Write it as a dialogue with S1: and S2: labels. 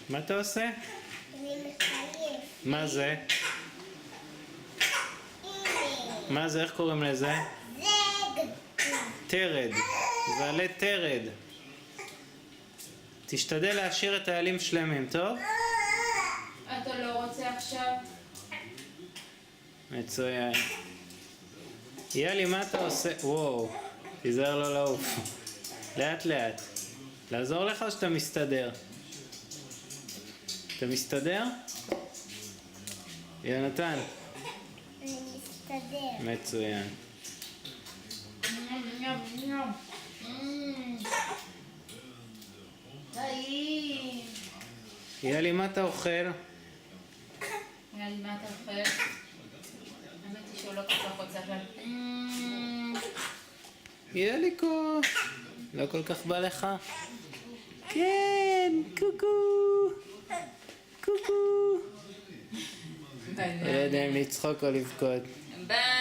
S1: מה אתה עושה?
S2: אני מחייב.
S1: מה זה? מה זה? איך קוראים לזה?
S2: זה גדול.
S1: תרד. זה עלי תרד. תשתדל להשאיר את העלים שלמים, טוב?
S3: אתה לא רוצה עכשיו?
S1: מצוין. יאלי, מה אתה עושה? וואו, תיזהר לא לעוף. לאט לאט. לעזור לך או שאתה מסתדר? אתה מסתדר? יונתן.
S2: אני מסתדר.
S1: מצוין.
S3: טעים.
S1: יאלי, מה אתה אוכל?
S3: יאללה, מה אתה אוכל? האמת היא שהוא לא כל כך רוצה אבל...
S1: יאליקו, לא כל כך בא לך? כן, קוקו. קוקו. לא יודע אם לצחוק או לבכות.
S3: ביי.